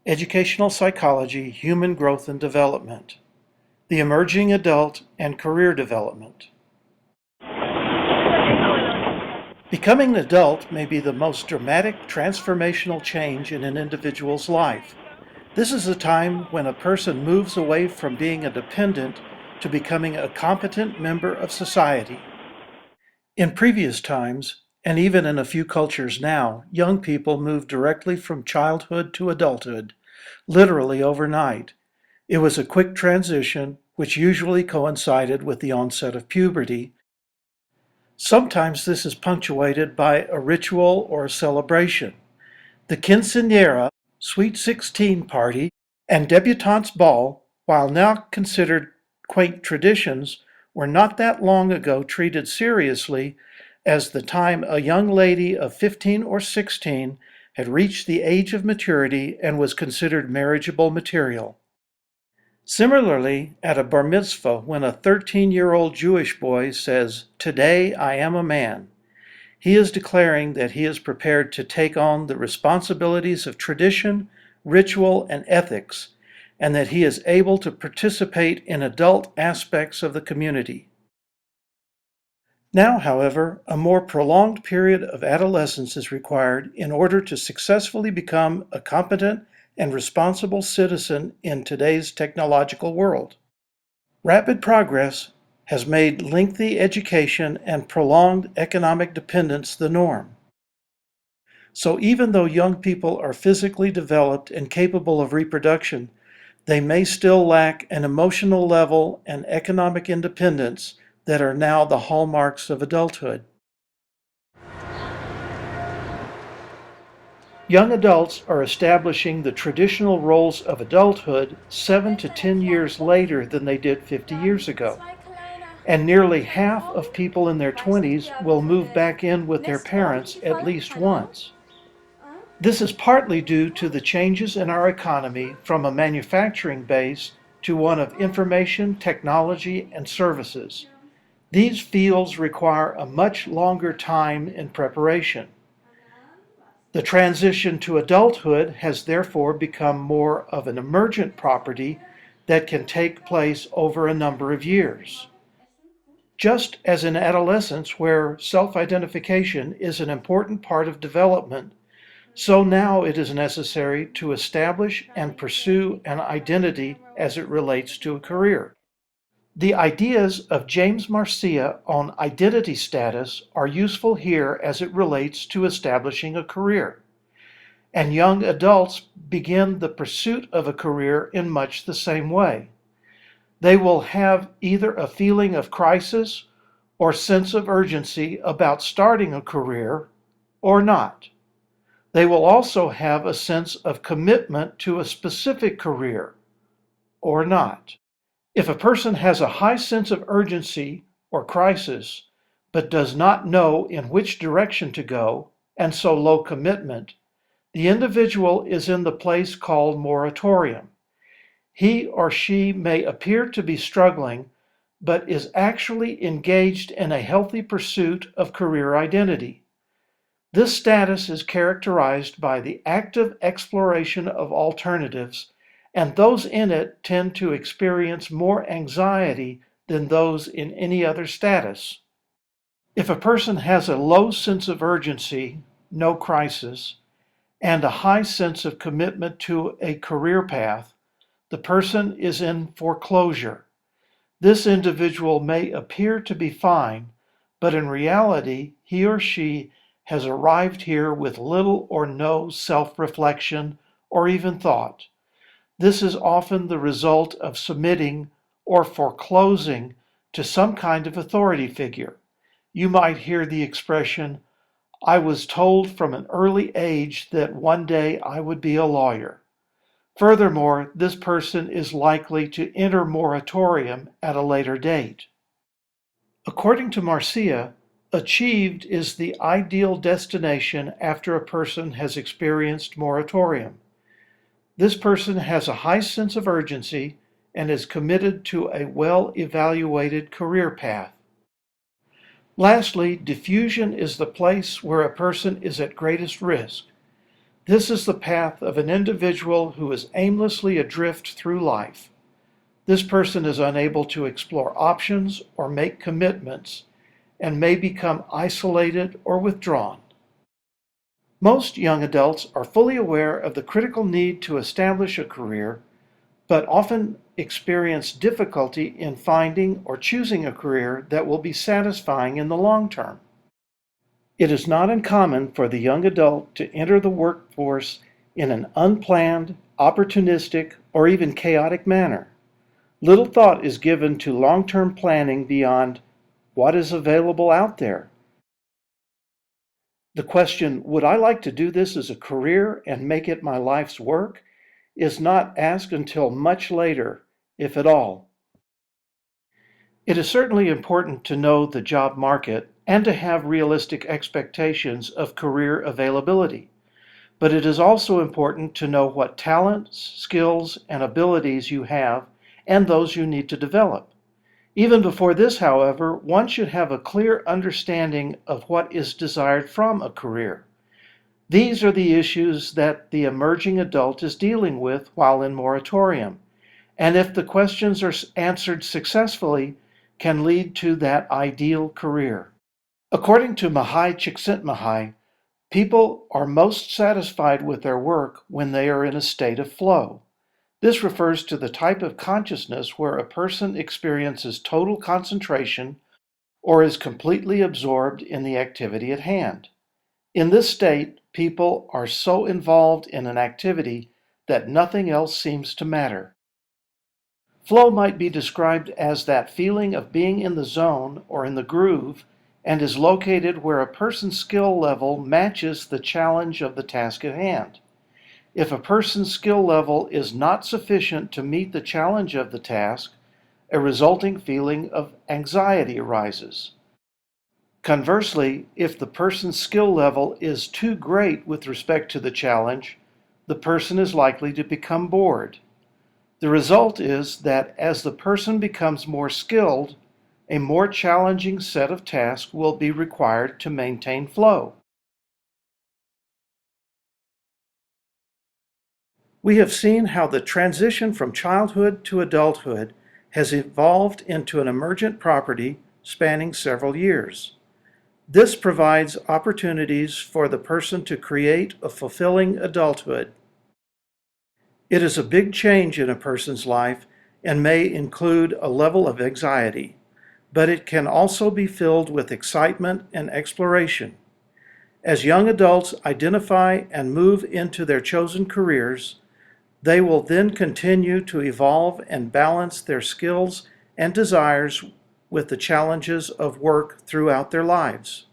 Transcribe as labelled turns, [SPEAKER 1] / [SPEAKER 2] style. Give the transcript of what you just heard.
[SPEAKER 1] Educational Psychology, Human Growth and Development, the Emerging Adult and Career Development. Becoming an adult may be the most dramatic transformational change in an individual's life. This is a time when a person moves away from being a dependent to becoming a competent member of society. In previous times, and even in a few cultures now, young people move directly from childhood to adulthood, literally overnight. It was a quick transition, which usually coincided with the onset of puberty. Sometimes this is punctuated by a ritual or a celebration. The quinceañera, Sweet 16 party, and debutante's ball, while now considered quaint traditions, were not that long ago treated seriously as the time a young lady of 15 or 16 had reached the age of maturity and was considered marriageable material. Similarly, at a bar mitzvah, when a 13-year-old Jewish boy says, "Today I am a man," he is declaring that he is prepared to take on the responsibilities of tradition, ritual, and ethics, and that he is able to participate in adult aspects of the community. Now, however, a more prolonged period of adolescence is required in order to successfully become a competent and responsible citizen in today's technological world. Rapid progress has made lengthy education and prolonged economic dependence the norm. So even though young people are physically developed and capable of reproduction, they may still lack an emotional level and economic independence that are now the hallmarks of adulthood. Young adults are establishing the traditional roles of adulthood 7 to 10 years later than they did 50 years ago. And nearly half of people in their 20s will move back in with their parents at least once. This is partly due to the changes in our economy from a manufacturing base to one of information, technology, and services. These fields require a much longer time in preparation. The transition to adulthood has therefore become more of an emergent property that can take place over a number of years. Just as in adolescence, where self-identification is an important part of development, so now it is necessary to establish and pursue an identity as it relates to a career. The ideas of James Marcia on identity status are useful here as it relates to establishing a career. And young adults begin the pursuit of a career in much the same way. They will have either a feeling of crisis or sense of urgency about starting a career or not. They will also have a sense of commitment to a specific career or not. If a person has a high sense of urgency or crisis, but does not know in which direction to go, and so low commitment, the individual is in the place called moratorium. He or she may appear to be struggling, but is actually engaged in a healthy pursuit of career identity. This status is characterized by the active exploration of alternatives, and those in it tend to experience more anxiety than those in any other status. If a person has a low sense of urgency, no crisis, and a high sense of commitment to a career path, the person is in foreclosure. This individual may appear to be fine, but in reality, he or she has arrived here with little or no self-reflection or even thought. This is often the result of submitting or foreclosing to some kind of authority figure. You might hear the expression, "I was told from an early age that one day I would be a lawyer." Furthermore, this person is likely to enter moratorium at a later date. According to Marcia, achieved is the ideal destination after a person has experienced moratorium. This person has a high sense of urgency and is committed to a well-evaluated career path. Lastly, diffusion is the place where a person is at greatest risk. This is the path of an individual who is aimlessly adrift through life. This person is unable to explore options or make commitments and may become isolated or withdrawn. Most young adults are fully aware of the critical need to establish a career, but often experience difficulty in finding or choosing a career that will be satisfying in the long term. It is not uncommon for the young adult to enter the workforce in an unplanned, opportunistic, or even chaotic manner. Little thought is given to long-term planning beyond what is available out there. The question, would I like to do this as a career and make it my life's work, is not asked until much later, if at all. It is certainly important to know the job market and to have realistic expectations of career availability. But it is also important to know what talents, skills, and abilities you have and those you need to develop. Even before this, however, one should have a clear understanding of what is desired from a career. These are the issues that the emerging adult is dealing with while in moratorium, and if the questions are answered successfully, can lead to that ideal career. According to Marcia and Csikszentmihalyi, people are most satisfied with their work when they are in a state of flow. This refers to the type of consciousness where a person experiences total concentration or is completely absorbed in the activity at hand. In this state, people are so involved in an activity that nothing else seems to matter. Flow might be described as that feeling of being in the zone or in the groove, and is located where a person's skill level matches the challenge of the task at hand. If a person's skill level is not sufficient to meet the challenge of the task, a resulting feeling of anxiety arises. Conversely, if the person's skill level is too great with respect to the challenge, the person is likely to become bored. The result is that as the person becomes more skilled, a more challenging set of tasks will be required to maintain flow. We have seen how the transition from childhood to adulthood has evolved into an emergent property spanning several years. This provides opportunities for the person to create a fulfilling adulthood. It is a big change in a person's life and may include a level of anxiety, but it can also be filled with excitement and exploration. As young adults identify and move into their chosen careers, they will then continue to evolve and balance their skills and desires with the challenges of work throughout their lives.